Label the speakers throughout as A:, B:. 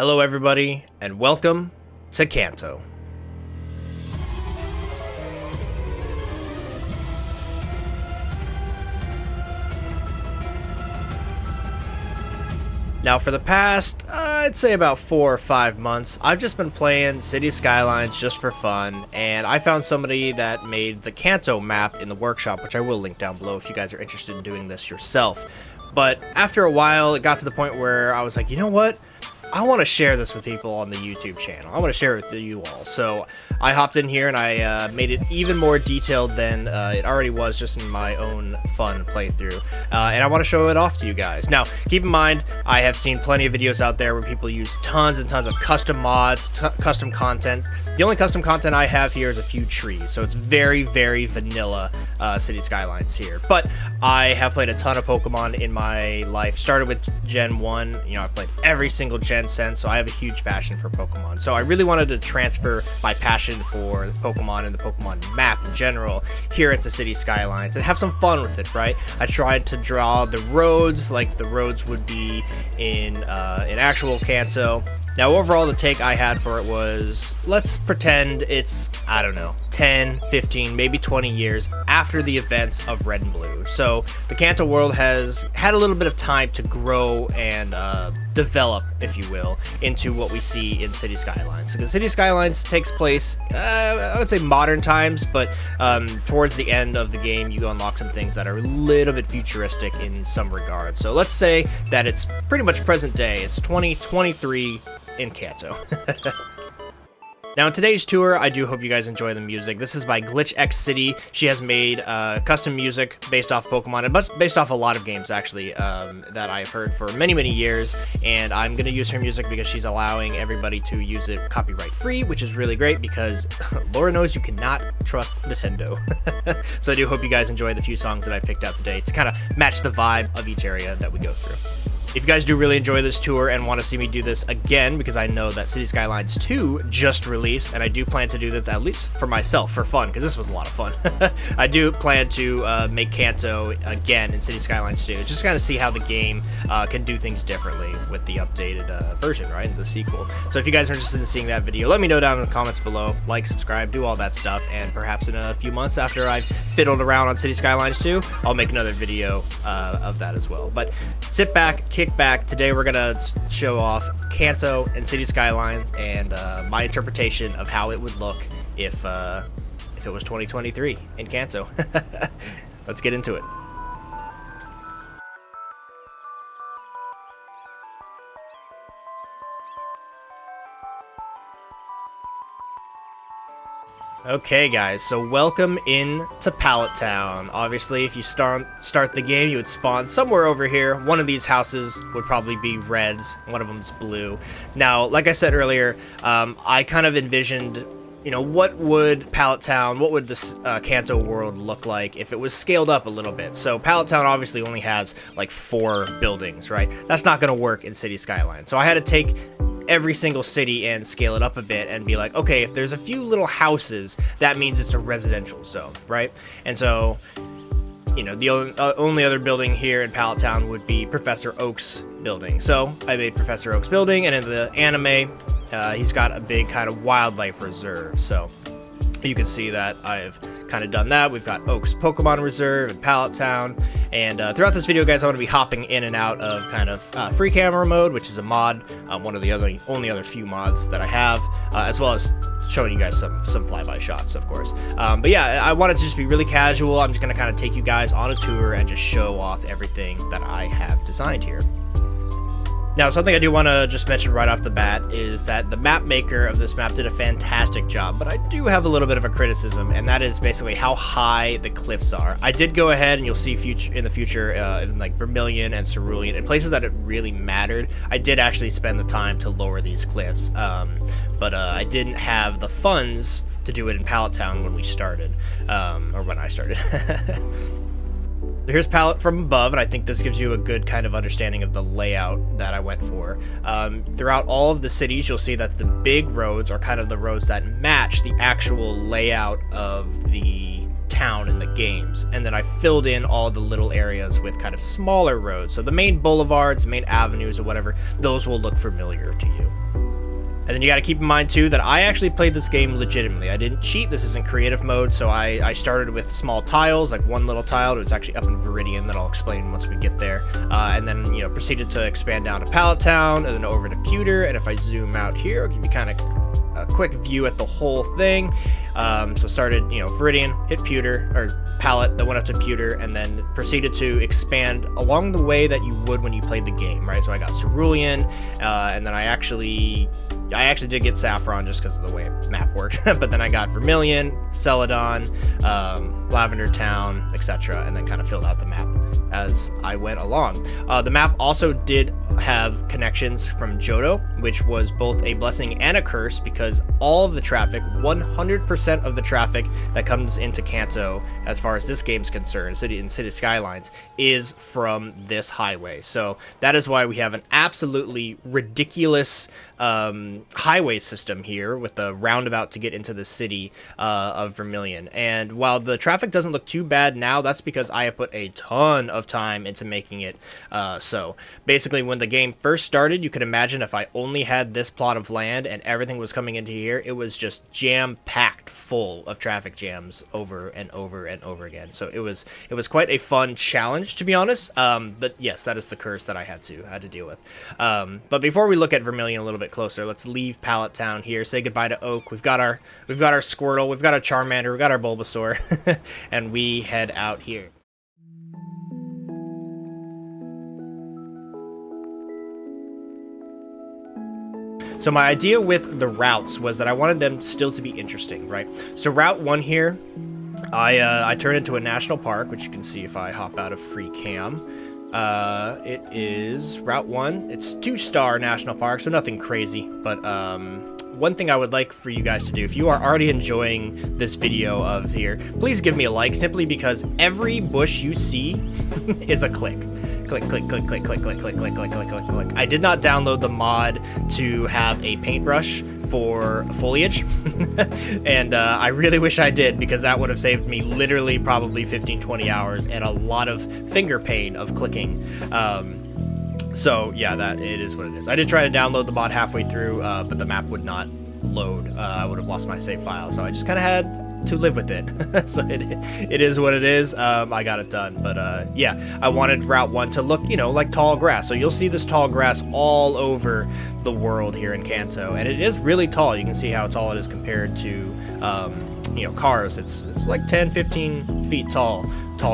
A: Hello everybody, and welcome to Kanto. Now for the past, I'd say about 4 or 5 months, I've just been playing Cities Skylines just for fun, and I found somebody that made the Kanto map in the workshop, which I will link down below if you guys are interested in doing this yourself. But after a while, it got to the point where I was like, you know what? I want to share this with people on the YouTube channel. I want to share it with you all. So I hopped in here and I made it even more detailed than it already was just in my own fun playthrough. And I want to show it off to you guys. Now, keep in mind, I have seen plenty of videos out there where people use tons and tons of custom mods, custom content. The only custom content I have here is a few trees. So it's very, very vanilla Cities Skylines here. But I have played a ton of Pokemon in my life. Started with Gen 1. You know, I've played every single Gen since, so I have a huge passion for Pokemon. So I really wanted to transfer my passion for Pokemon and the Pokemon map in general here into Cities Skylines and have some fun with it, right? I tried to draw the roads like the roads would be in actual Kanto. Now, overall, the take I had for it was, let's pretend it's, I don't know, 10, 15, maybe 20 years after the events of Red and Blue. So the Kanto world has had a little bit of time to grow and develop, if you will, into what we see in Cities Skylines. So the Cities Skylines takes place, I would say modern times, but towards the end of the game, you unlock some things that are a little bit futuristic in some regards. So let's say that it's pretty much present day. It's 2023 in Kanto. Now, in today's tour, I do hope you guys enjoy the music. This is by Glitch X City. She has made custom music based off Pokemon, and based off a lot of games, actually, that I've heard for many, many years. And I'm going to use her music because she's allowing everybody to use it copyright-free, which is really great because Laura knows you cannot trust Nintendo. So I do hope you guys enjoy the few songs that I picked out today to kind of match the vibe of each area that we go through. If you guys do really enjoy this tour and want to see me do this again, because I know that Cities Skylines 2 just released, and I do plan to do this at least for myself, for fun, because this was a lot of fun. I do plan to make Kanto again in Cities Skylines 2, just kind of see how the game can do things differently with the updated version, right, the sequel. So if you guys are interested in seeing that video, let me know down in the comments below, like, subscribe, do all that stuff, and perhaps in a few months after I've fiddled around on Cities Skylines 2, I'll make another video of that as well. But sit back, kick back. Today we're gonna show off Kanto and Cities Skylines and my interpretation of how it would look if it was 2023 in Kanto. Let's get into it. Okay guys, so welcome in to Pallet Town. Obviously, if you start the game, you would spawn somewhere over here. One of these houses would probably be reds, one of them's blue. Now, like I said earlier, I kind of envisioned, you know, what would Pallet Town, what would this Kanto world look like if it was scaled up a little bit? So Pallet Town obviously only has like 4 buildings, right? That's not gonna work in Cities Skyline. So I had to take every single city and scale it up a bit and be like, okay, if there's a few little houses, that means it's a residential zone, right? And so, you know, the only other building here in Pallet Town would be Professor Oak's building. So I made Professor Oak's building, and in the anime, he's got a big kind of wildlife reserve. So you can see that I've kind of done that. We've got Oak's Pokemon Reserve and Pallet Town. And throughout this video, guys, I'm going to be hopping in and out of kind of free camera mode, which is a mod, one of the only other few mods that I have, as well as showing you guys some flyby shots, of course. But yeah, I want it to just be really casual. I'm just going to kind of take you guys on a tour and just show off everything that I have designed here. Now, something I do want to just mention right off the bat is that the map maker of this map did a fantastic job, but I do have a little bit of a criticism, and that is basically how high the cliffs are. I did go ahead, and you'll see in the future, in like Vermilion and Cerulean, in places that it really mattered, I did actually spend the time to lower these cliffs, but I didn't have the funds to do it in Pallet Town when we started, or when I started. Here's Pallet from above, and I think this gives you a good kind of understanding of the layout that I went for. Throughout all of the cities, you'll see that the big roads are kind of the roads that match the actual layout of the town in the games, and then I filled in all the little areas with kind of smaller roads. So the main boulevards, the main avenues or whatever, those will look familiar to you. And then you got to keep in mind too that I actually played this game legitimately. I didn't cheat. This isn't creative mode, so I started with small tiles, like one little tile. It was actually up in Viridian that I'll explain once we get there. And then, proceeded to expand down to Pallet Town and then over to Pewter. And if I zoom out here, I'll give you kind of a quick view at the whole thing. So started, Viridian, hit Pewter, or Pallet, then went up to Pewter, and then proceeded to expand along the way that you would when you played the game, right? So I got Cerulean, and then I actually did get Saffron just because of the way the map worked, but then I got Vermilion, Celadon, Lavender Town, etc., and then kind of filled out the map as I went along. The map also did have connections from Johto, which was both a blessing and a curse because all of the traffic, 100% of the traffic that comes into Kanto, as far as this game's concerned, Cities Skylines, is from this highway. So that is why we have an absolutely ridiculous highway system here with the roundabout to get into the city of Vermilion. And while the traffic doesn't look too bad now, that's because I have put a ton of time into making it so. Basically, when the game first started, you could imagine if I only had this plot of land and everything was coming into here, it was just jam-packed full of traffic jams over and over and over again. So it was quite a fun challenge, to be honest. But yes, that is the curse that I had to deal with. But before we look at Vermilion a little bit closer, let's leave Pallet Town here, say goodbye to Oak. We've got our Squirtle, we've got our Charmander, we've got our Bulbasaur, and we head out here. So my idea with the routes was that I wanted them still to be interesting, right? So Route 1 here, I turned into a national park, which you can see if I hop out of free cam. It is Route 1. It's 2-star national park, so nothing crazy, but one thing I would like for you guys to do, if you are already enjoying this video of here, please give me a like, simply because every bush you see is a click. Click, click, click, click, click, click, click, click, click, click, click, click. I did not download the mod to have a paintbrush for foliage, and I really wish I did, because that would have saved me literally probably 15-20 hours and a lot of finger pain of clicking. So yeah, that it is what it is. I did try to download the mod halfway through, but the map would not load. I would have lost my save file, so I just kind of had to live with it. So it is what it is. I got it done, but yeah, I wanted Route 1 to look, like tall grass. So you'll see this tall grass all over the world here in Kanto, and it is really tall. You can see how tall it is compared to cars. It's like 10-15 feet tall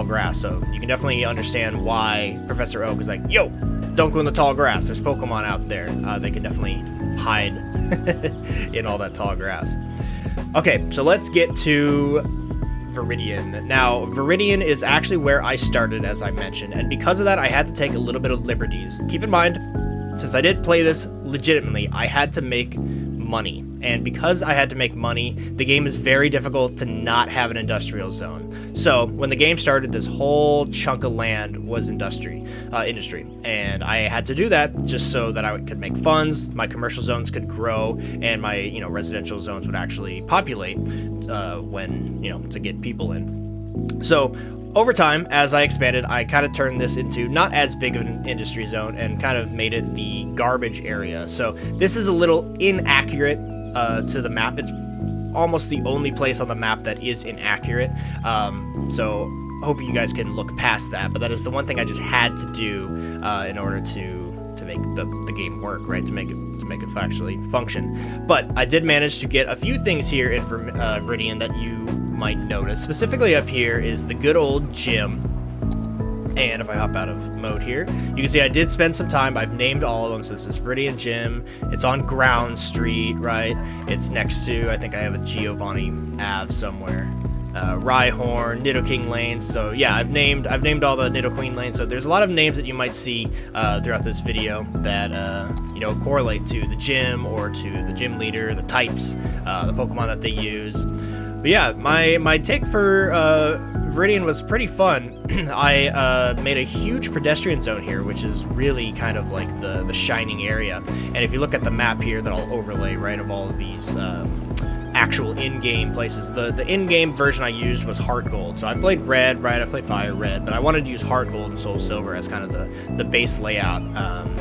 A: grass, so you can definitely understand why Professor Oak is like, yo, don't go in the tall grass. There's Pokemon out there. They can definitely hide in all that tall grass. Okay, so let's get to Viridian. Now, Viridian is actually where I started, as I mentioned, and because of that, I had to take a little bit of liberties. Keep in mind, since I did play this legitimately, I had to make money. And because I had to make money, the game is very difficult to not have an industrial zone. So when the game started, this whole chunk of land was industry, and I had to do that just so that I could make funds, my commercial zones could grow, and my residential zones would actually populate when to get people in. So over time, as I expanded, I kind of turned this into not as big of an industry zone and kind of made it the garbage area. So this is a little inaccurate to the map. It's almost the only place on the map that is inaccurate. So hope you guys can look past that, but that is the one thing I just had to do in order to make the game work, right? To make it actually function. But I did manage to get a few things here in Viridian that you might notice. Specifically up here is the good old gym. And if I hop out of mode here, you can see I did spend some time. I've named all of them. So this is Viridian Gym. It's on Ground Street, right? It's next to, I think I have a Giovanni Ave somewhere. Rhyhorn, Nidoking lanes. So yeah, I've named all the Nidoqueen lanes. So there's a lot of names that you might see throughout this video that correlate to the gym or to the gym leader, the types, the Pokemon that they use. But yeah, my take for Viridian was pretty fun. I made a huge pedestrian zone here, which is really kind of like the shining area. And if you look at the map here that I'll overlay, right, of all of these actual in-game places. The in-game version I used was Heart Gold. So I've played Red, right? I've played Fire Red, but I wanted to use Heart Gold and Soul Silver as kind of the base layout,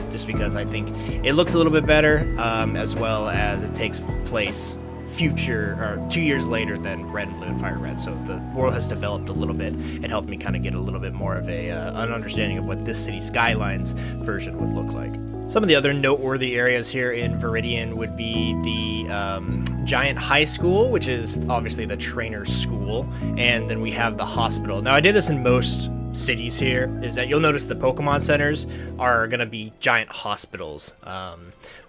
A: just because I think it looks a little bit better, as well as it takes place future or 2 years later than Red and Blue and Fire Red. So the world has developed a little bit and helped me kind of get a little bit more of an understanding of what this Cities Skylines version would look like. Some of the other noteworthy areas here in Viridian would be the Giant High School, which is obviously the trainer's school, and then we have the hospital. Now, I did this in most cities here, is that you'll notice the Pokemon centers are going to be giant hospitals,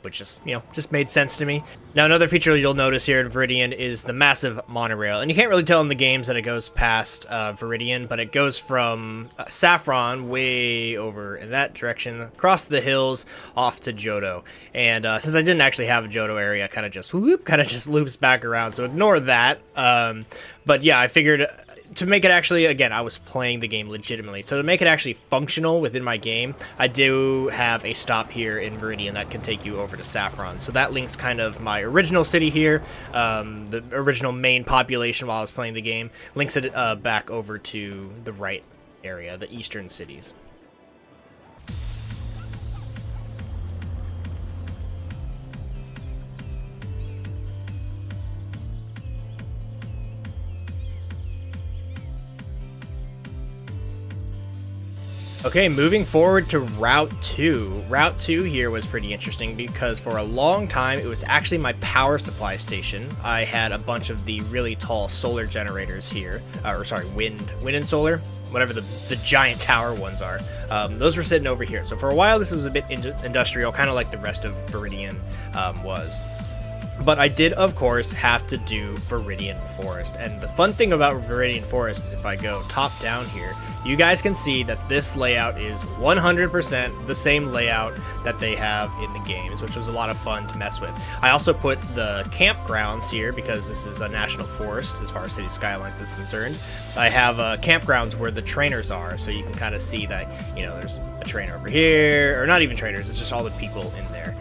A: which just made sense to me. Now, another feature you'll notice here in Viridian is the massive monorail, and you can't really tell in the games that it goes past Viridian, but it goes from Saffron way over in that direction, across the hills, off to Johto. And since I didn't actually have a Johto area, kind of just loops back around, so ignore that. But yeah, I figured to make it actually, again, I was playing the game legitimately, so to make it actually functional within my game, I do have a stop here in Viridian that can take you over to Saffron. So that links kind of my original city here, the original main population while I was playing the game, links it back over to the right area, the eastern cities. Okay, moving forward to Route 2. Route 2 here was pretty interesting because for a long time it was actually my power supply station. I had a bunch of the really tall solar generators here, wind and solar, whatever the giant tower ones are. Those were sitting over here. So for a while this was a bit industrial, kind of like the rest of Viridian was. But I did, of course, have to do Viridian Forest. And the fun thing about Viridian Forest is if I go top down here, you guys can see that this layout is 100% the same layout that they have in the games, which was a lot of fun to mess with. I also put the campgrounds here because this is a national forest as far as Cities Skylines is concerned. I have campgrounds where the trainers are, so you can kind of see that, there's a trainer over here, or not even trainers, it's just all the people in there,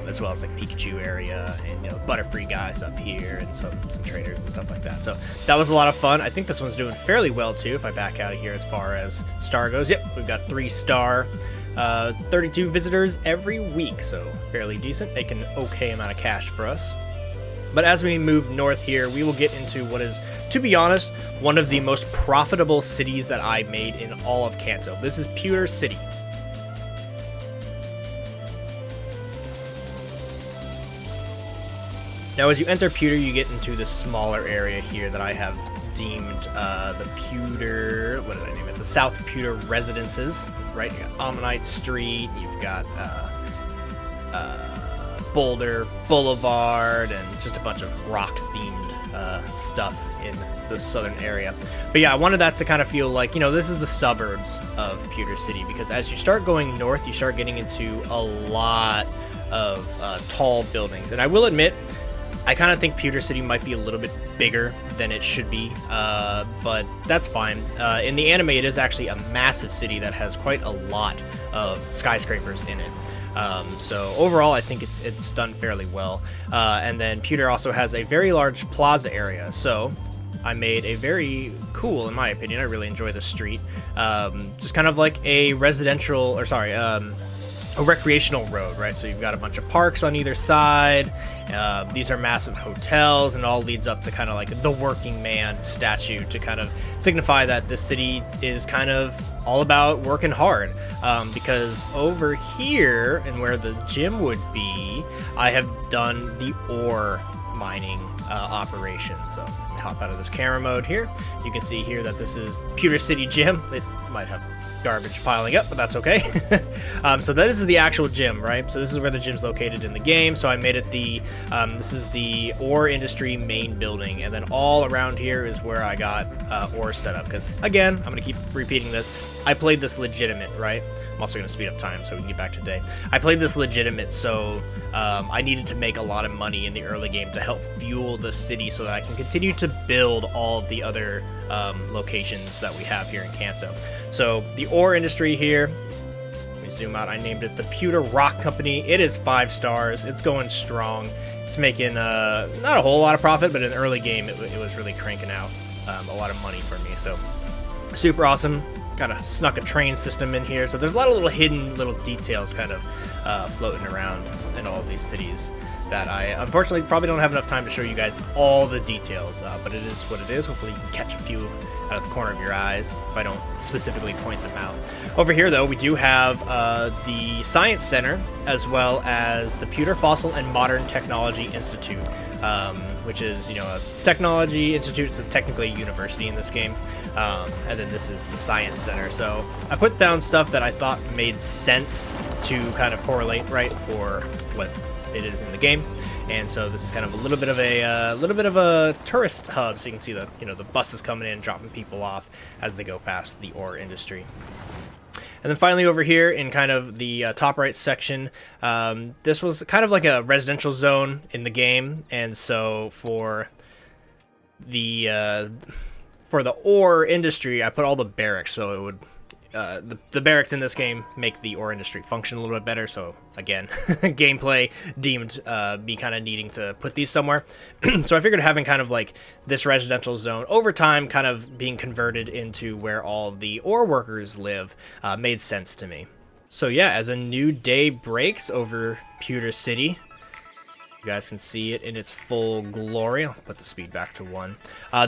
A: as well as like Pikachu area and, Butterfree guys up here and some trainers and stuff like that. So that was a lot of fun. I think this one's doing fairly well too if I back out here as far as star goes. Yep, we've got 3-star, 32 visitors every week, so fairly decent, making an okay amount of cash for us. But as we move north here, we will get into what is, to be honest, one of the most profitable cities that I made in all of Kanto. This is Pewter City. Now, as you enter Pewter, you get into this smaller area here that I have deemed the Pewter, what did I name it? The South Pewter Residences, right? You got Ammonite Street, you've got Boulder Boulevard, and just a bunch of rock-themed stuff in the southern area. But yeah, I wanted that to kind of feel like, this is the suburbs of Pewter City, because as you start going north, you start getting into a lot of tall buildings. And I will admit, I kind of think Pewter City might be a little bit bigger than it should be, but that's fine. In the anime, it is actually a massive city that has quite a lot of skyscrapers in it. So overall, I think it's done fairly well. And then Pewter also has a very large plaza area, so I made a very cool, in my opinion, I really enjoy the street, just kind of like a residential, a recreational road, right? So you've got a bunch of parks on either side. These are massive hotels, and it all leads up to kind of like the working man statue to kind of signify that this city is kind of all about working hard. Because over here, and where the gym would be, I have done the ore mining operation. So let me hop out of this camera mode here. You can see here that this is Pewter City Gym. It might have garbage piling up, but that's okay. So this is the actual gym, right? So this is where the gym's located in the game. So I made it this is the ore industry main building, and then all around here is where I got ore set up. Because again, I'm gonna keep repeating this, I played this legitimate, right? I'm also gonna speed up time so we can get back to day. I played this legitimate, so I needed to make a lot of money in the early game to help fuel the city so that I can continue to build all of the other locations that we have here in Kanto. So the ore industry here, let me zoom out, I named it the Pewter Rock Company. It is 5 stars. It's going strong. It's making not a whole lot of profit, but in the early game, it was really cranking out a lot of money for me. So super awesome. Kind of snuck a train system in here. So there's a lot of little hidden little details kind of floating around in all of these cities that I unfortunately probably don't have enough time to show you guys all the details, but it is what it is. Hopefully you can catch a few out of the corner of your eyes if I don't specifically point them out. Over here though, we do have the Science Center as well as the Pewter Fossil and Modern Technology Institute, which is, you know, a technology institute. It's technically a university in this game, and then this is the Science Center. So I put down stuff that I thought made sense to kind of correlate right for what it is in the game. And so this is kind of a little bit of a tourist hub, so you can see the, you know, the buses coming in, dropping people off as they go past the ore industry. And then finally over here in kind of the top right section, this was kind of like a residential zone in the game, and so for the ore industry, I put all the barracks, so it would the barracks in this game make the ore industry function a little bit better. So again, gameplay deemed me kind of needing to put these somewhere. So I figured having kind of like this residential zone over time kind of being converted into where all the ore workers live made sense to me. So yeah, as a new day breaks over Pewter City, you guys can see it in its full glory. I'll put the speed back to 1.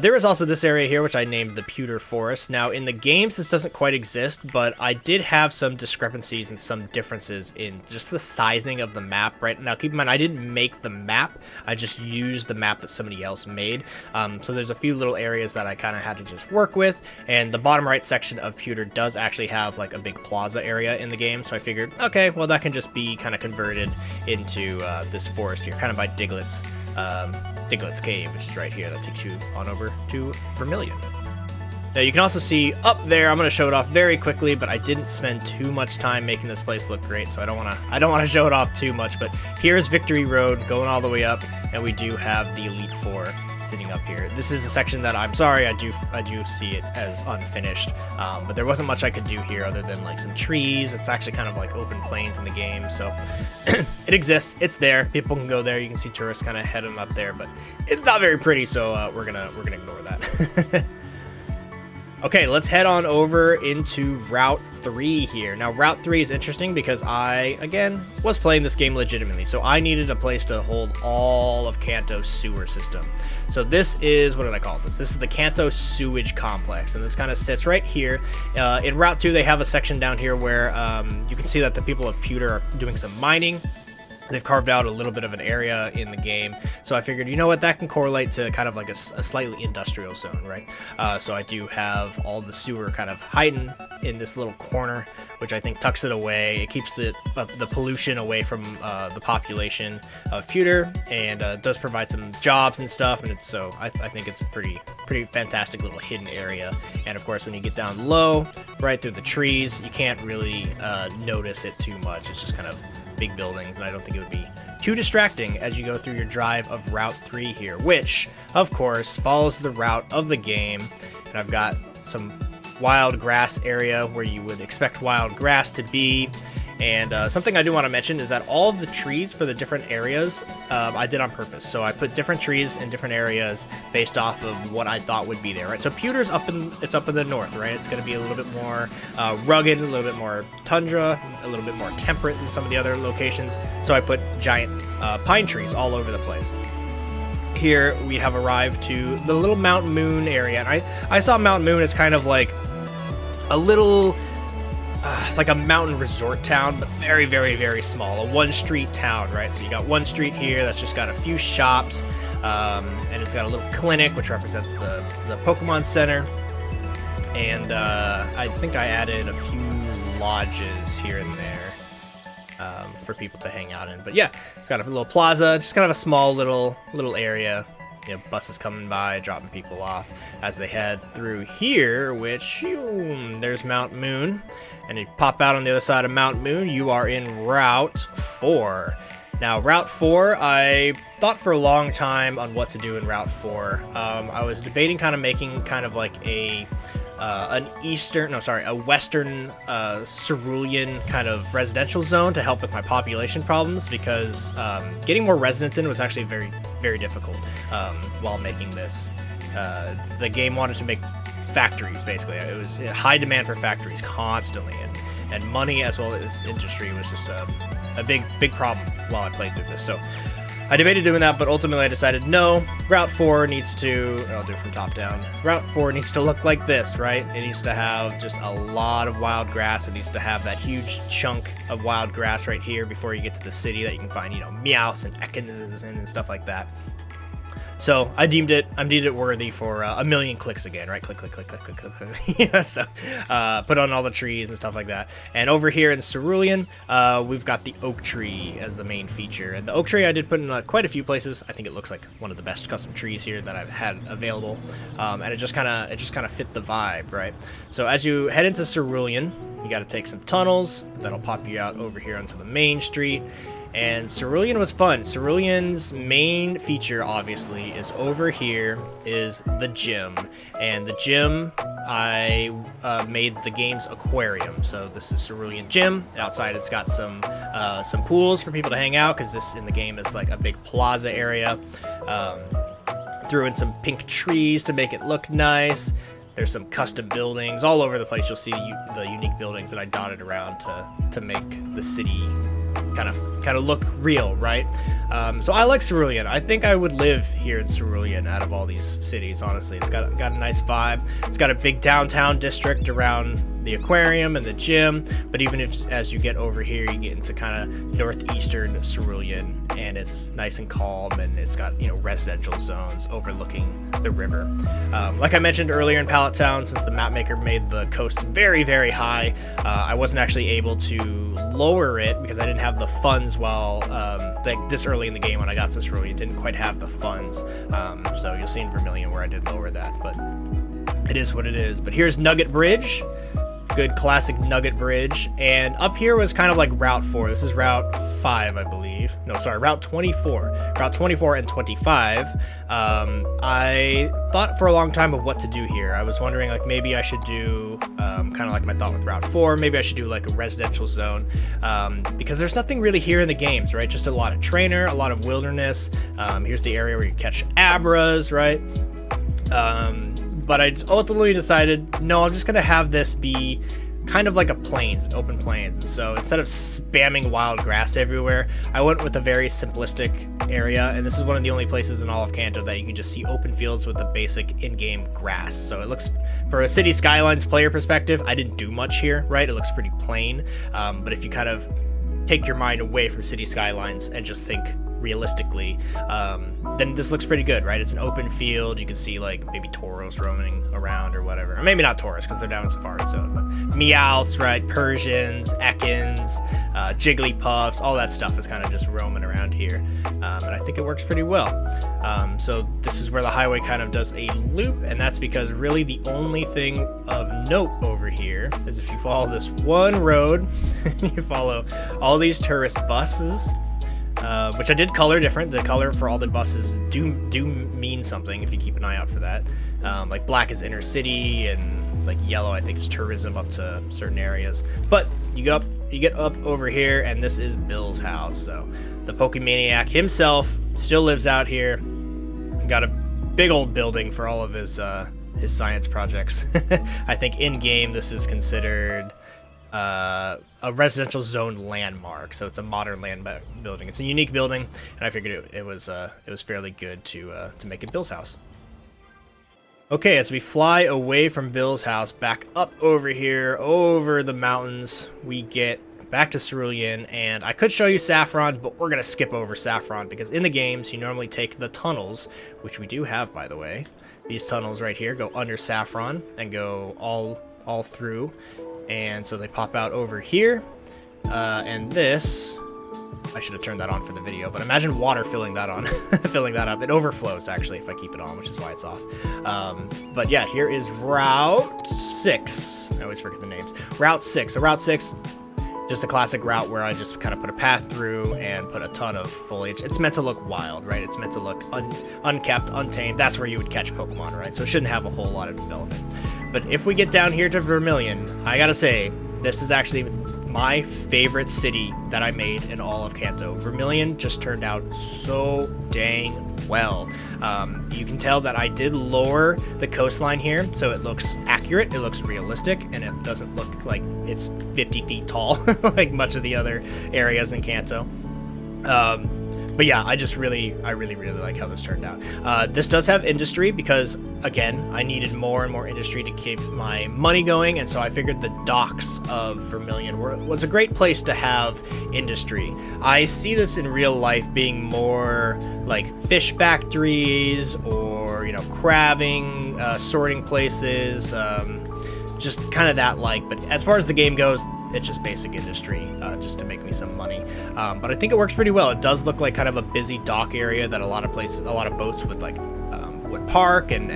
A: There is also this area here, which I named the Pewter Forest. Now, in the games, this doesn't quite exist, but I did have some discrepancies and some differences in just the sizing of the map, right? Now, keep in mind, I didn't make the map. I just used the map that somebody else made. So there's a few little areas that I kind of had to just work with, and the bottom right section of Pewter does actually have like a big plaza area in the game, so I figured, okay, well, that can just be kind of converted into this forest here, kind of by Diglett's Cave, which is right here. That takes you on over to Vermilion. Now you can also see up there, I'm going to show it off very quickly, but I didn't spend too much time making this place look great, so I don't want to show it off too much. But here's Victory Road going all the way up, and we do have the Elite Four sitting up here. This is a section that I'm sorry, I do see it as unfinished, but there wasn't much I could do here other than like some trees. It's actually kind of like open plains in the game, so it exists, it's there, people can go there. You can see tourists kind of heading up there, but it's not very pretty, so we're gonna ignore that. Okay, let's head on over into Route 3 here. Now, Route 3 is interesting because I, again, was playing this game legitimately, so I needed a place to hold all of Kanto's sewer system. So this is, what did I call this? This is the Kanto Sewage Complex, and this kind of sits right here. In Route 2, they have a section down here where you can see that the people of Pewter are doing some mining. They've carved out a little bit of an area in the game, so I figured, you know what, that can correlate to kind of like a slightly industrial zone, right? So I do have all the sewer kind of hiding in this little corner, which I think tucks it away. It keeps the pollution away from the population of Pewter, and does provide some jobs and stuff. And it's so I think it's a pretty fantastic little hidden area. And of course, when you get down low, right through the trees, you can't really notice it too much. It's just kind of big buildings, and I don't think it would be too distracting as you go through your drive of Route 3 here, which of course follows the route of the game. And I've got some wild grass area where you would expect wild grass to be. And something I do want to mention is that all of the trees for the different areas I did on purpose. So I put different trees in different areas based off of what I thought would be there, right? So Pewter's up in the north, right? It's going to be a little bit more rugged, a little bit more tundra, a little bit more temperate than some of the other locations. So I put giant pine trees all over the place. Here we have arrived to the little Mount Moon area, and I saw Mount Moon as kind of like a little like a mountain resort town, but very, very, very small. A one-street town, right? So you got one street here that's just got a few shops, and it's got a little clinic, which represents the Pokemon Center. And I think I added a few lodges here and there for people to hang out in. But yeah, it's got a little plaza, just kind of a small little area. You know, buses coming by, dropping people off as they head through here, which, there's Mount Moon. And you pop out on the other side of Mount Moon, you are in Route 4. Now, Route 4, I thought for a long time on what to do in Route 4. I was debating kind of making kind of like a a western Cerulean kind of residential zone to help with my population problems, because getting more residents in was actually very, very difficult while making this. The game wanted to make factories, basically. It was high demand for factories constantly, and money as well as industry was just a big problem while I played through this. So I debated doing that, but ultimately I decided no, Route 4 needs to, I'll do it from top down, Route 4 needs to look like this, right? It needs to have just a lot of wild grass. It needs to have that huge chunk of wild grass right here before you get to the city that you can find, meowths and ekans and stuff like that. So I deemed it worthy for a million clicks again, right? Click, click, click, click, click, click, click. Yeah, so put on all the trees and stuff like that. And over here in Cerulean, we've got the oak tree as the main feature. And the oak tree I did put in quite a few places. I think it looks like one of the best custom trees here that I've had available. And it just kind of fit the vibe, right? So as you head into Cerulean, you got to take some tunnels that'll pop you out over here onto the main street. And Cerulean was fun. Cerulean's main feature, obviously, is over here is the gym. And the gym, I made the game's aquarium. So this is Cerulean Gym. Outside, it's got some pools for people to hang out, because this in the game is like a big plaza area. Threw in some pink trees to make it look nice. There's some custom buildings all over the place. You'll see the unique buildings that I dotted around to make the city kind of look real, right? So I like Cerulean. I think I would live here in Cerulean out of all these cities, honestly. It's got a nice vibe. It's got a big downtown district around the aquarium and the gym, but even as you get over here, you get into kind of northeastern Cerulean, and it's nice and calm, and it's got residential zones overlooking the river. Like I mentioned earlier in Pallet Town, since the map maker made the coast very, very high, I wasn't actually able to lower it because I didn't have the funds while this early in the game when I got to Cerulean. Didn't quite have the funds, so you'll see in Vermilion where I did lower that, but it is what it is. But here's Nugget Bridge. Good classic Nugget Bridge. And up here was kind of like Route 4. This is Route 5, I believe. No, sorry, Route 24. Route 24 and 25. I thought for a long time of what to do here. I was wondering, like, maybe I should do kind of like my thought with Route 4. Maybe I should do like a residential zone, because there's nothing really here in the games, right? Just a lot of trainer, a lot of wilderness. Here's the area where you catch abras, right? But I ultimately decided, no, I'm just going to have this be kind of like a plains, open plains. And so instead of spamming wild grass everywhere, I went with a very simplistic area. And this is one of the only places in all of Kanto that you can just see open fields with the basic in-game grass. So it looks, for a Cities Skylines player perspective, I didn't do much here, right? It looks pretty plain. But if you kind of take your mind away from Cities Skylines and just think realistically, then this looks pretty good, right? It's an open field. You can see like maybe toros roaming around or whatever. Or maybe not toros because they're down in Safari Zone, but meowths, right? Persians, ekans, jigglypuffs, all that stuff is kind of just roaming around here. And I think it works pretty well. So this is where the highway kind of does a loop, and that's because really the only thing of note over here is if you follow this one road, you follow all these tourist buses, which I did color different. The color for all the buses do mean something if you keep an eye out for that. Like black is inner city, and like yellow I think is tourism up to certain areas. But you get up over here, and this is Bill's house. So the Pokemaniac himself still lives out here. Got a big old building for all of his science projects. I think in game this is considered a residential zone landmark, so it's a modern building. It's a unique building, and I figured it was fairly good to make it Bill's house. Okay, as we fly away from Bill's house, back up over here, over the mountains, we get back to Cerulean, and I could show you Saffron, but we're gonna skip over Saffron because in the games you normally take the tunnels, which we do have, by the way. These tunnels right here go under Saffron and go all through. And so they pop out over here, and this, I should have turned that on for the video, but imagine water filling that on, filling that up. It overflows, actually, if I keep it on, which is why it's off. But yeah, here is Route 6. I always forget the names. Route 6. So Route 6, just a classic route where I just kind of put a path through and put a ton of foliage. It's meant to look wild, right? It's meant to look unkept, untamed. That's where you would catch Pokemon, right? So it shouldn't have a whole lot of development. But if we get down here to Vermilion, I gotta say, this is actually my favorite city that I made in all of Kanto. Vermilion just turned out so dang well. You can tell that I did lower the coastline here, so it looks accurate, it looks realistic, and it doesn't look like it's 50 feet tall like much of the other areas in Kanto. But yeah, I really like how this turned out. This does have industry because, again, I needed more and more industry to keep my money going, and so I figured the docks of Vermilion was a great place to have industry. I see this in real life being more like fish factories or, you know, crabbing, sorting places, just kind of that like. But as far as the game goes, it's just basic industry, just to make me some money. But I think it works pretty well. It does look like kind of a busy dock area that a lot of boats would park, and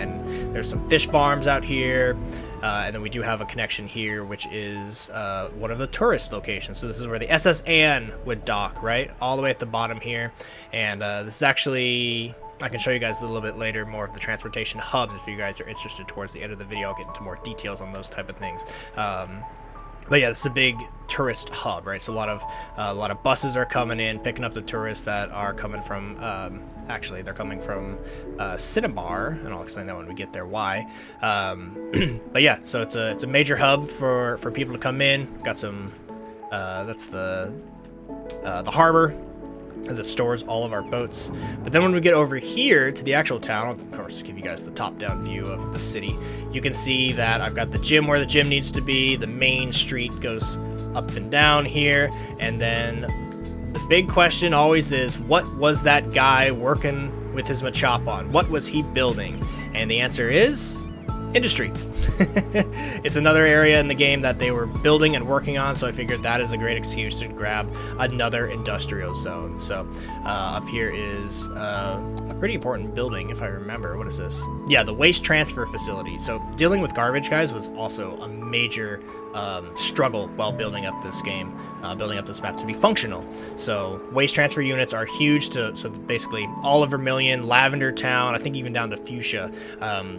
A: there's some fish farms out here. And then we do have a connection here, which is one of the tourist locations. So this is where the SS Anne would dock, right? All the way at the bottom here. And this is actually, I can show you guys a little bit later more of the transportation hubs if you guys are interested towards the end of the video. I'll get into more details on those type of things. But yeah, it's a big tourist hub, right? So a lot of buses are coming in, picking up the tourists that are coming from, actually they're coming from Cinnabar, and I'll explain that when we get there why. But yeah, so it's a major hub for people to come in. Got some, that's the harbor that stores all of our boats. But then when we get over here to the actual town, I'll of course give you guys the top-down view of the city. You can see that I've got the gym where the gym needs to be. The main street goes up and down here, and then the big question always is, what was that guy working with his Machop on? What was he building? And the answer is industry. It's another area in the game that they were building and working on, so I figured that is a great excuse to grab another industrial zone. So up here is a pretty important building, if I remember. What is this? Yeah, the waste transfer facility. So dealing with garbage, guys, was also a major struggle while building up this game, building up this map to be functional. So waste transfer units are huge. So basically all of Vermilion, Lavender Town, I think even down to Fuchsia,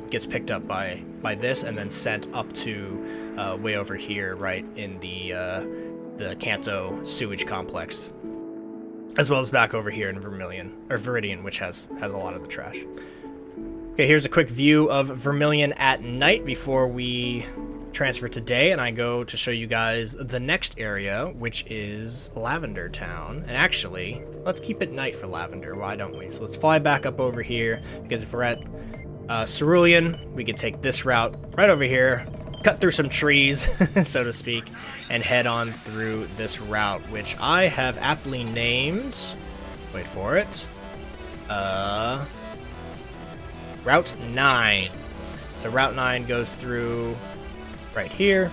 A: gets picked up by this and then sent up to way over here, right in the Kanto sewage complex, as well as back over here in Viridian, which has a lot of the trash. Okay, here's a quick view of Vermilion at night before we transfer today, and I go to show you guys the next area, which is Lavender Town. And actually, let's keep it night for Lavender, why don't we? So let's fly back up over here, because if we're at Cerulean, we could take this route right over here, cut through some trees, so to speak, and head on through this route, which I have aptly named, wait for it, Route 9. So Route 9 goes through right here,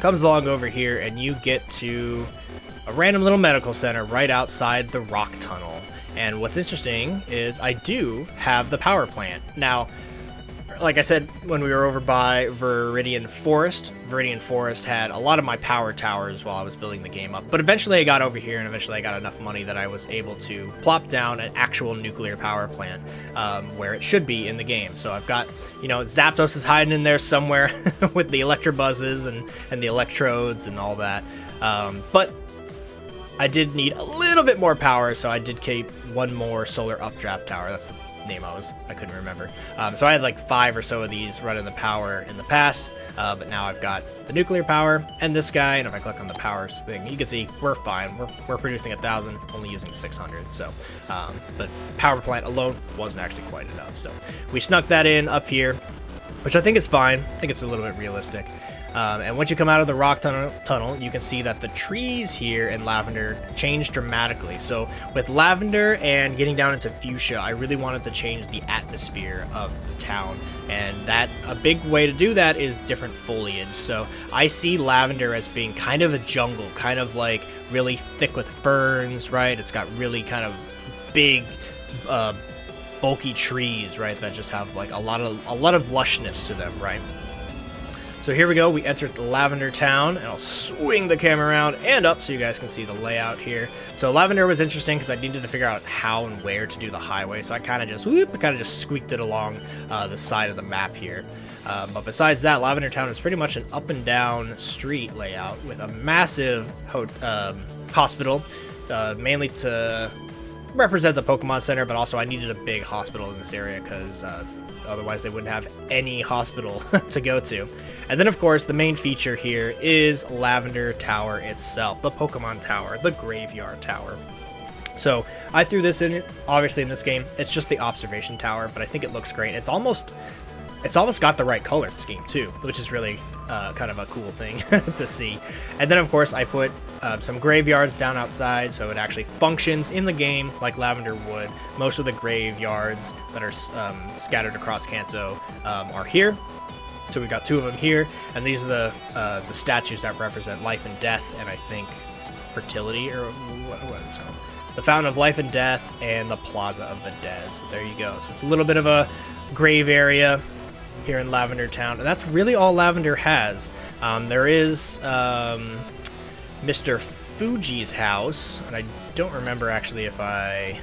A: comes along over here, and you get to a random little medical center right outside the rock tunnel. And what's interesting is I do have the power plant. Now, like I said, when we were over by Viridian Forest had a lot of my power towers while I was building the game up. But eventually I got over here, and eventually I got enough money that I was able to plop down an actual nuclear power plant where it should be in the game. So I've got, you know, Zapdos is hiding in there somewhere with the Electrobuzzes and the Electrodes and all that. But I did need a little bit more power, so I did keep one more solar updraft tower. That's the name I couldn't remember. So I had like 5 or so of these running the power in the past, but now I've got the nuclear power and this guy, and if I click on the powers thing, you can see we're fine. We're producing 1,000, only using 600. So, but power plant alone wasn't actually quite enough. So we snuck that in up here, which I think is fine. I think it's a little bit realistic. And once you come out of the rock tunnel, you can see that the trees here in Lavender change dramatically. So with Lavender and getting down into Fuchsia, I really wanted to change the atmosphere of the town. And a big way to do that is different foliage. So I see Lavender as being kind of a jungle, kind of like really thick with ferns, right? It's got really kind of big, bulky trees, right? That just have like a lot of lushness to them, right? So here we go, we entered the Lavender town, and I'll swing the camera around and up so you guys can see the layout here. So Lavender was interesting because I needed to figure out how and where to do the highway, so I kind of just squeaked it along the side of the map here. But besides that, Lavender town is pretty much an up and down street layout with a massive hospital, mainly to represent the Pokemon Center, but also I needed a big hospital in this area because otherwise they wouldn't have any hospital to go to. And then of course the main feature here is Lavender Tower itself, the Pokemon Tower, the Graveyard Tower. So I threw this in, obviously in this game, it's just the observation tower, but I think it looks great. It's almost got the right color scheme too, which is really kind of a cool thing to see. And then of course I put some graveyards down outside, so it actually functions in the game like Lavender would. Most of the graveyards that are scattered across Kanto are here. So we got 2 of them here, and these are the statues that represent life and death, and I think fertility, or what is it called? The Fountain of Life and Death and the Plaza of the Dead. So there you go. So it's a little bit of a grave area here in Lavender Town, and that's really all Lavender has. There is Mr. Fuji's house, and I don't remember actually if I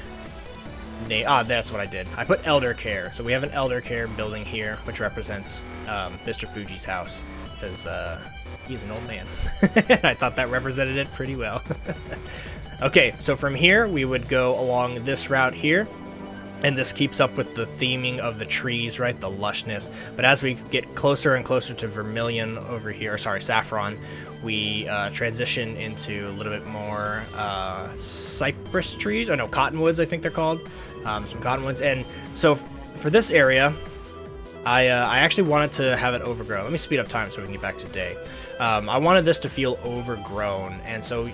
A: that's what I did. I put Elder Care. So we have an Elder Care building here, which represents Mr. Fuji's house, because he's an old man. I thought that represented it pretty well. Okay, so from here, we would go along this route here, and this keeps up with the theming of the trees, right, the lushness. But as we get closer and closer to Vermilion over here, sorry, Saffron, we transition into a little bit more cypress trees, oh no, cottonwoods I think they're called, some cottonwoods. And so for this area, I actually wanted to have it overgrown. Let me speed up time so we can get back to day. I wanted this to feel overgrown, and so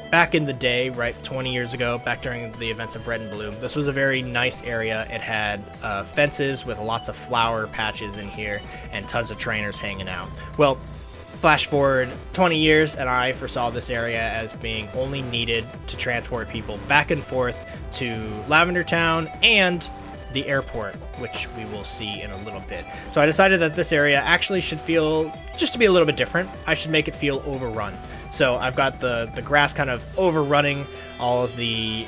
A: back in the day, right, 20 years ago, back during the events of Red and Blue, this was a very nice area. It had fences with lots of flower patches in here and tons of trainers hanging out. Well, flash forward 20 years, and I foresaw this area as being only needed to transport people back and forth to Lavender Town and the airport, which we will see in a little bit. So I decided that this area actually should feel, just to be a little bit different, I should make it feel overrun. So I've got the grass kind of overrunning all of the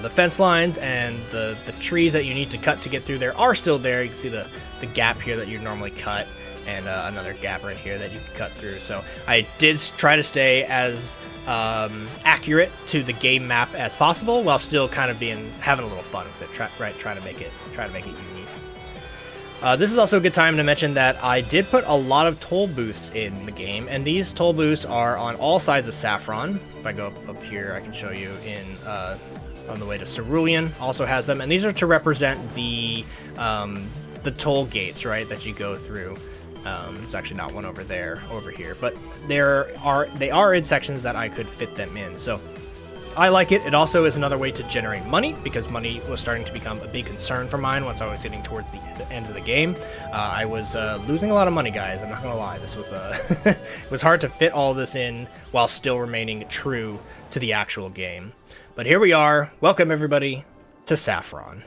A: fence lines, and the trees that you need to cut to get through there are still there. You can see the gap here that you normally cut, and another gap right here that you can cut through. So I did try to stay as accurate to the game map as possible, while still kind of having a little fun with it, trying to make it unique. This is also a good time to mention that I did put a lot of toll booths in the game, and these toll booths are on all sides of Saffron. If I go up here, I can show you on the way to Cerulean also has them, and these are to represent the toll gates, right, that you go through. There's actually not one over here, but they are in sections that I could fit them in. So I like it. It also is another way to generate money, because money was starting to become a big concern for mine once I was getting towards the end of the game. I was losing a lot of money, guys. I'm not gonna lie. This was it was hard to fit all this in while still remaining true to the actual game. But here we are. Welcome everybody to Saffron.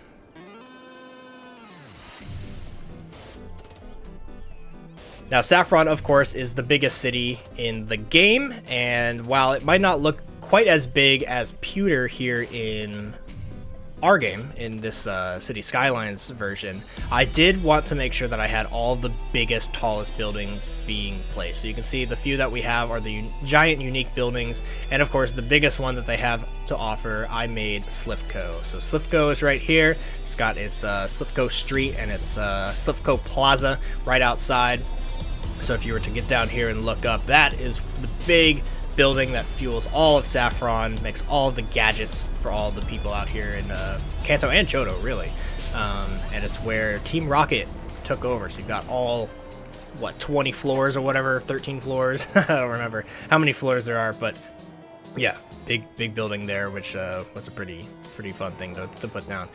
A: Now, Saffron, of course, is the biggest city in the game, and while it might not look quite as big as Pewter here in our game, in this Cities Skylines version, I did want to make sure that I had all the biggest, tallest buildings being placed. So you can see the few that we have are the giant, unique buildings, and of course, the biggest one that they have to offer, I made Slifco. So Slifco is right here. It's got its Slifco Street and its Slifco Plaza right outside. So if you were to get down here and look up, that is the big building that fuels all of Saffron, makes all of the gadgets for all the people out here in Kanto and Johto, really. And it's where Team Rocket took over. So you've got all, 20 floors or whatever, 13 floors. I don't remember how many floors there are, but yeah, big building there, which was a pretty fun thing to put down.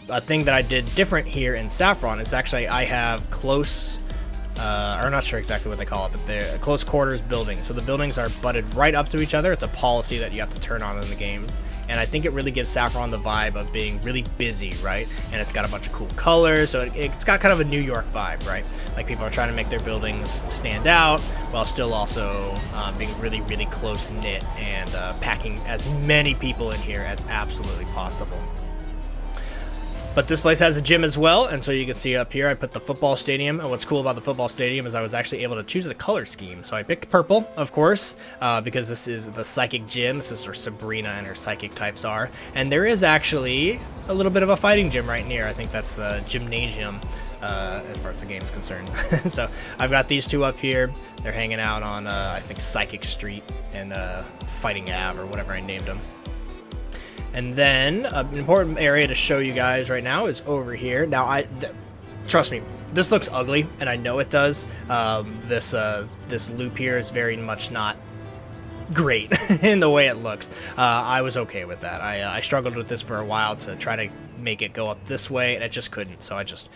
A: A thing that I did different here in Saffron is actually I have close... I'm not sure exactly what they call it, but they're close quarters buildings. So the buildings are butted right up to each other. It's a policy that you have to turn on in the game. and I think it really gives Saffron the vibe of being really busy, right? And it's got a bunch of cool colors, so it's got kind of a New York vibe, right? Like people are trying to make their buildings stand out while still also being really, really close-knit and packing as many people in here as absolutely possible. But this place has a gym as well, and so you can see up here I put the football stadium, and what's cool about the football stadium is I was actually able to choose a color scheme. So I picked purple, of course, because this is the psychic gym. This is where Sabrina and her psychic types are, and there is actually a little bit of a fighting gym right near. I think that's the gymnasium as far as the game is concerned. So I've got these two up here. They're hanging out on, I think, Psychic Street and Fighting Ave, or whatever I named them. And then an important area to show you guys right now is over here. Now, trust me, this looks ugly, and I know it does. This loop here is very much not great in the way it looks. I was okay with that. I struggled with this for a while to try to make it go up this way, and I just couldn't. So I just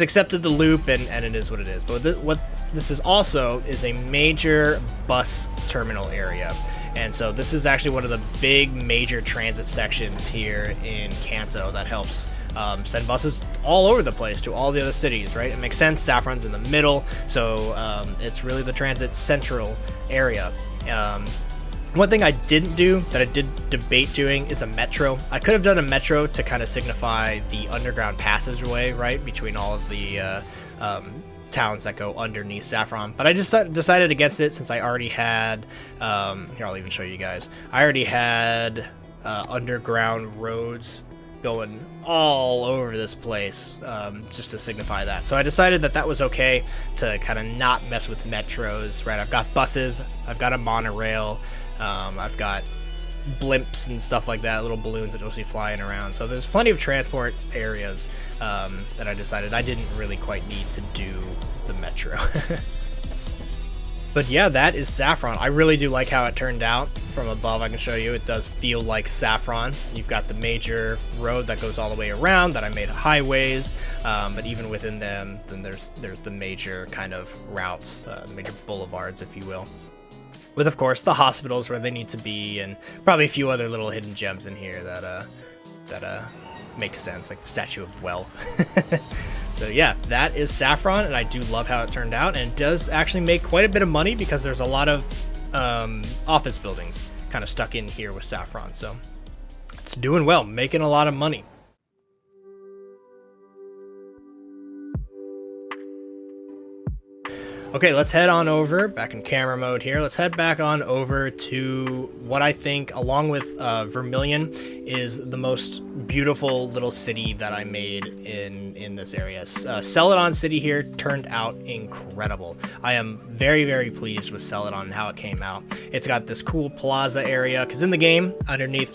A: accepted the loop, and it is what it is. But what this is also is a major bus terminal area. And so this is actually one of the big major transit sections here in Kanto that helps send buses all over the place to all the other cities, right? It makes sense. Saffron's in the middle, so it's really the transit central area. One thing I didn't do that I did debate doing is a metro. I could have done a metro to kind of signify the underground passageway, right, between all of the towns that go underneath Saffron, but I just decided against it since I already had here, I'll even show you guys. I already had underground roads going all over this place, just to signify that. So I decided that that was okay to kind of not mess with metros, right? I've got buses, I've got a monorail, I've got blimps and stuff like that, little balloons that you'll see flying around. So there's plenty of transport areas that I decided I didn't really quite need to do the metro. But yeah, that is Saffron. I really do like how it turned out. From above, I can show you, it does feel like Saffron. You've got the major road that goes all the way around that I made highways, but even within them, then there's the major kind of routes, the major boulevards, if you will. With, of course, the hospitals where they need to be, and probably a few other little hidden gems in here that makes sense, like the Statue of Wealth. So yeah, that is Saffron, and I do love how it turned out, and it does actually make quite a bit of money because there's a lot of office buildings kind of stuck in here with Saffron. So it's doing well, making a lot of money. Okay, let's head on over, back in camera mode here, let's head back on over to what I think, along with Vermilion, is the most beautiful little city that I made in this area. Celadon City here turned out incredible. I am very, very pleased with Celadon and how it came out. It's got this cool plaza area, because in the game, underneath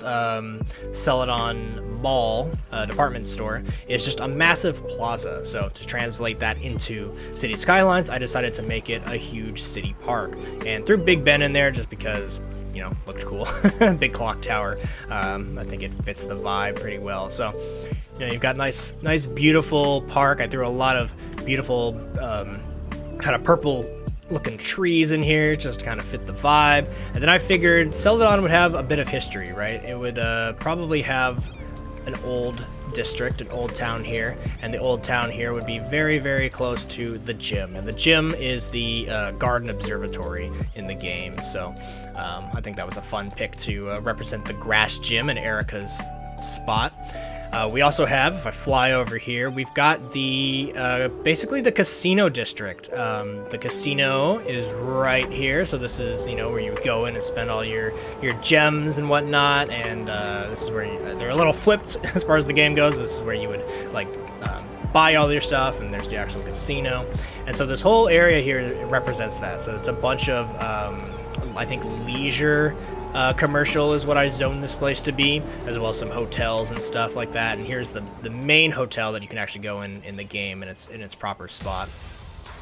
A: Celadon Mall, department store, is just a massive plaza. So to translate that into Cities Skylines, I decided to make it a huge city park, and threw Big Ben in there just because, you know, looked cool. Big clock tower. I think it fits the vibe pretty well. So, you know, you've got nice, beautiful park. I threw a lot of beautiful, kind of purple looking trees in here just to kind of fit the vibe. And then I figured Celadon would have a bit of history, right? It would probably have an old district, an old town here, and the old town here would be very, very close to the gym, and the gym is the garden observatory in the game. So I think that was a fun pick to represent the grass gym in Erica's spot. We also have, if I fly over here, we've got the basically the casino district. The casino is right here, so this is, you know, where you go in and spend all your gems and whatnot, and this is where they're a little flipped as far as the game goes. But this is where you would like buy all your stuff, and there's the actual casino. And so this whole area here represents that. So it's a bunch of I think leisure commercial is what I zoned this place to be, as well as some hotels and stuff like that. And here's the main hotel that you can actually go in the game, and it's in its proper spot.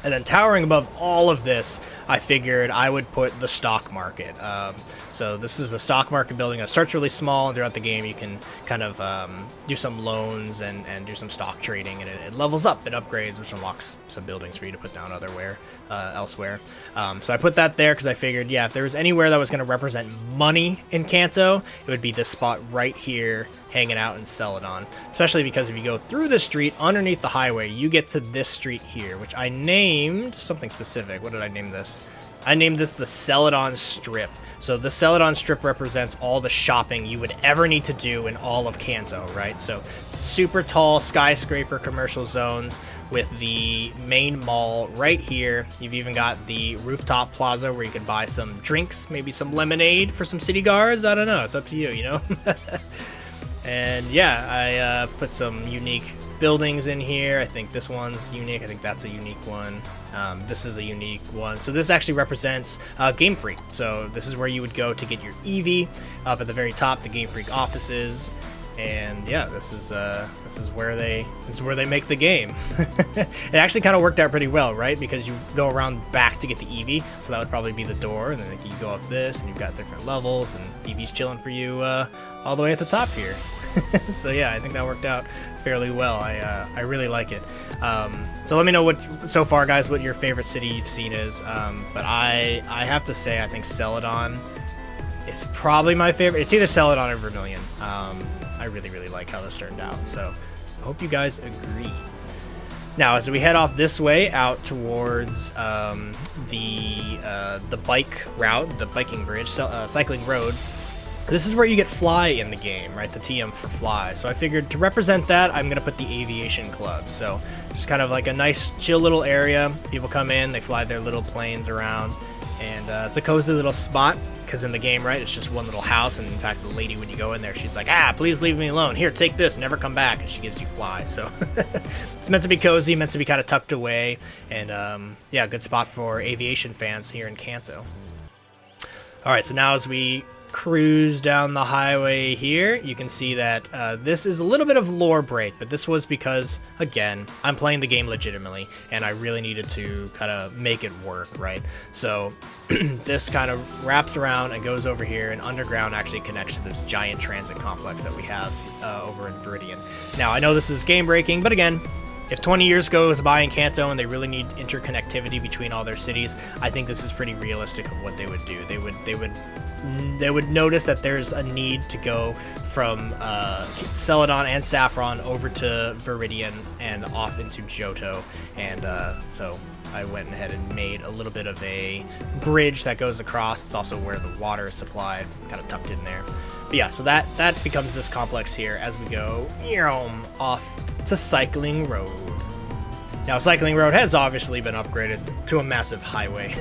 A: And then towering above all of this, I figured I would put the stock market. So this is the stock market building that starts really small, and throughout the game you can kind of do some loans and do some stock trading, and it levels up, it upgrades, which unlocks some buildings for you to put down elsewhere. So I put that there because I figured, yeah, if there was anywhere that was going to represent money in Kanto, it would be this spot right here hanging out in Celadon. Especially because if you go through the street underneath the highway, you get to this street here, which I named something specific. What did I name this? I named this the Celadon Strip. So the Celadon Strip represents all the shopping you would ever need to do in all of Kanto, right? So super tall skyscraper commercial zones with the main mall right here. You've even got the rooftop plaza where you can buy some drinks, maybe some lemonade for some city guards. I don't know. It's up to you, you know? And yeah, I put some unique buildings in here. I think this one's unique. I think that's a unique one. This is a unique one. So this actually represents Game Freak. So this is where you would go to get your EV. Up at the very top, the Game Freak offices. And yeah, this is where they make the game. It actually kind of worked out pretty well, right? Because you go around back to get the EV, so that would probably be the door, and then you go up this, and you've got different levels, and EV's chilling for you all the way at the top here. So yeah, I think that worked out fairly well. I really like it. So let me know so far, guys, what your favorite city you've seen is. But I have to say, I think Celadon is probably my favorite. It's either Celadon or Vermilion. I really like how this turned out, so I hope you guys agree. Now, as we head off this way out towards the bike route, the biking bridge, cycling road, this is where you get fly in the game, right? The TM for fly. So I figured to represent that, I'm gonna put the aviation club. So just kind of like a nice chill little area. People come in, they fly their little planes around, and it's a cozy little spot. Because in the game, right, it's just one little house, and in fact, the lady, when you go in there, she's like, please leave me alone. Here, take this, never come back, and she gives you fly. So it's meant to be cozy, meant to be kind of tucked away, and yeah, good spot for aviation fans here in Kanto. All right, so now as we cruise down the highway here, you can see that this is a little bit of lore break, but this was because, again, I'm playing the game legitimately, and I really needed to kind of make it work, right? So this kind of wraps around and goes over here, and underground actually connects to this giant transit complex that we have over in Viridian. Now, I know this is game breaking, but again, if 20 years goes by in Kanto and they really need interconnectivity between all their cities, I think this is pretty realistic of what they would do. They would notice that there's a need to go from Celadon and Saffron over to Viridian and off into Johto, and so I went ahead and made a little bit of a bridge that goes across. It's also where the water is supplied, kind of tucked in there. But yeah, so that becomes this complex here as we go off to Cycling Road. Now, Cycling Road has obviously been upgraded to a massive highway.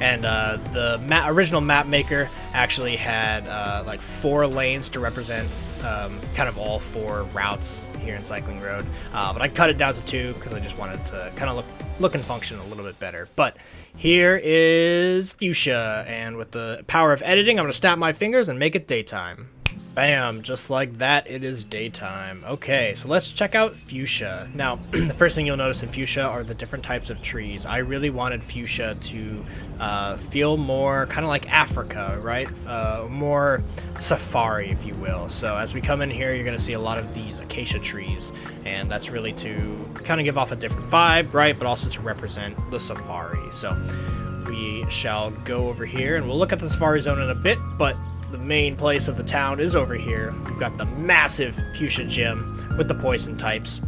A: And the original map maker actually had like 4 lanes to represent kind of all 4 routes here in Cycling Road. But I cut it down to 2 because I just wanted to kind of look and function a little bit better. But here is Fuchsia, and with the power of editing, I'm going to snap my fingers and make it daytime. Bam, just like that, it is daytime. Okay, so let's check out Fuchsia. Now, the first thing you'll notice in Fuchsia are the different types of trees. I really wanted Fuchsia to feel more kind of like Africa, right? More safari, if you will. So as we come in here, you're going to see a lot of these acacia trees, and that's really to kind of give off a different vibe, right? But also to represent the safari. So we shall go over here, and we'll look at the safari zone in a bit, but the main place of the town is over here. We've got the massive Fuchsia gym with the poison types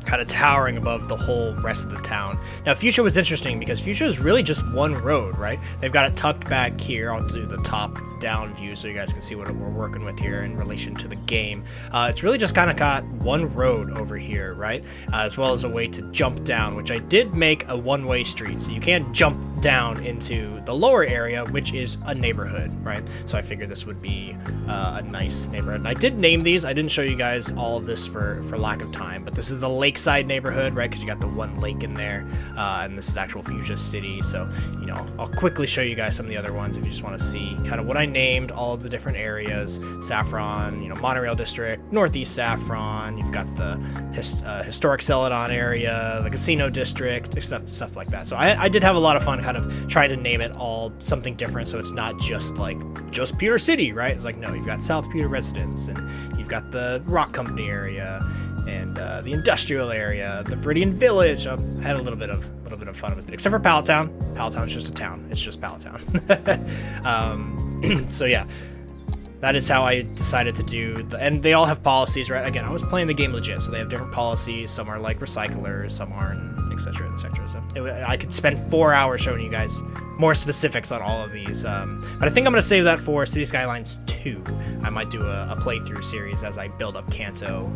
A: kind of towering above the whole rest of the town. Now, Fuchsia was interesting because Fuchsia is really just one road, right? They've got it tucked back here onto the top-down view so you guys can see what we're working with here in relation to the game. It's really just kind of got one road over here, right? As well as a way to jump down, which I did make a one-way street, so you can't jump down into the lower area, which is a neighborhood, right? So I figured this would be a nice neighborhood. And I did name these. I didn't show you guys all of this for lack of time, but this is the lakeside neighborhood, right? Because you got the one lake in there, and this is actual Fuchsia City. So, you know, I'll quickly show you guys some of the other ones if you just want to see kind of what I named, all of the different areas. Saffron, you know, Monorail District, Northeast Saffron. You've got the historic Celadon area, the Casino District, stuff like that. So I did have a lot of fun kind kind of trying to name it all something different, so it's not just like just Pewter City, right? It's like, no, you've got South Pewter Residence, and you've got the Rock Company area, and the industrial area, the Viridian Village. I had a little bit of fun with it, except for Pallet Town. Pallet Town's just a town. It's just Pallet Town. So yeah, that is how I decided to do. And they all have policies, right? Again, I was playing the game legit, so they have different policies. Some are like recyclers, some aren't, etc., etc. So I could spend 4 hours showing you guys more specifics on all of these. But I think I'm gonna save that for Cities Skylines 2. I might do a playthrough series as I build up Kanto.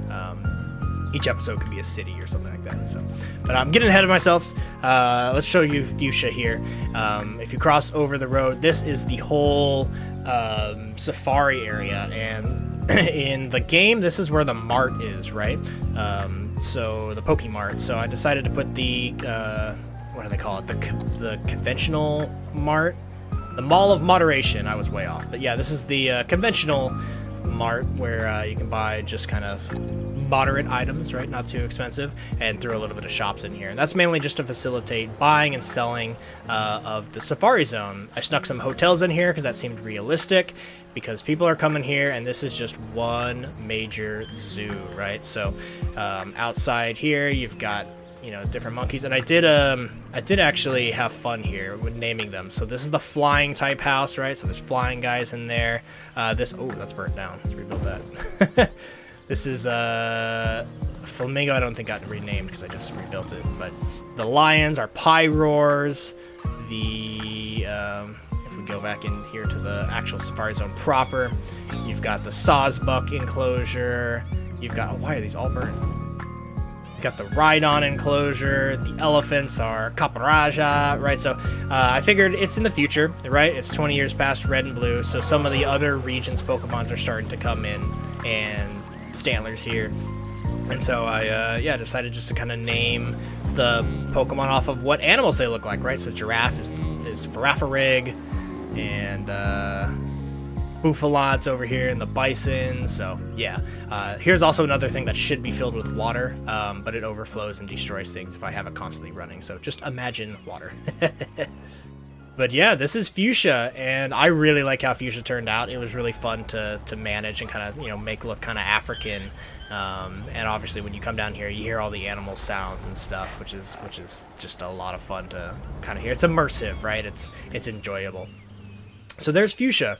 A: Each episode could be a city or something like that. So, but I'm getting ahead of myself. Let's show you Fuchsia here. If you cross over the road, this is the whole safari area, and in the game, this is where the mart is, right? So the Poke Mart. So I decided to put the what do they call it? The conventional mart, the Mall of Moderation. I was way off, but yeah, this is the conventional mart where you can buy just kind of moderate items, right? Not too expensive, and throw a little bit of shops in here. And that's mainly just to facilitate buying and selling of the safari zone. I snuck some hotels in here because that seemed realistic, because people are coming here, and this is just one major zoo, right? So outside here, you've got, you know, different monkeys, and I did actually have fun here with naming them. So this is the flying type house, right? So there's flying guys in there. That's burnt down. Let's rebuild that. This is Flamingo. I don't think got renamed because I just rebuilt it. But the lions are pie roars. If we go back in here to the actual safari zone proper, you've got the Sawsbuck enclosure. You've got, why are these all burnt? You've got the Rhydon enclosure. The elephants are Caparaja, right? So I figured it's in the future, right? It's 20 years past Red and Blue, so some of the other regions' Pokemons are starting to come in, and Stantlers here. And so I decided just to kind of name the Pokemon off of what animals they look like, right? So giraffe is Farafarig, and Bouffalant's over here, and the bison. So yeah, here's also another thing that should be filled with water, but it overflows and destroys things if I have it constantly running. So just imagine water. But yeah, this is Fuchsia, and I really like how Fuchsia turned out. It was really fun to manage and kind of, you know, make look kind of African. And obviously when you come down here, you hear all the animal sounds and stuff, which is just a lot of fun to kind of hear. It's immersive, right? It's enjoyable. So there's Fuchsia.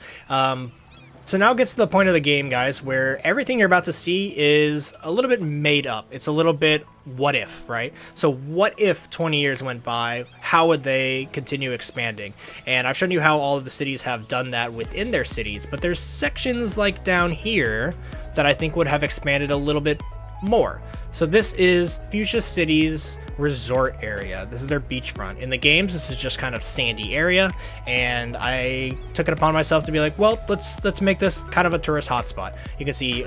A: So now it gets to the point of the game, guys, where everything you're about to see is a little bit made up. It's a little bit what if, right? So what if 20 years went by? How would they continue expanding? And I've shown you how all of the cities have done that within their cities, but there's sections like down here that I think would have expanded a little bit more. So this is Fuchsia City's resort area. This is their beachfront. In the games, this is just kind of sandy area, and I took it upon myself to be like, well, let's make this kind of a tourist hotspot. You can see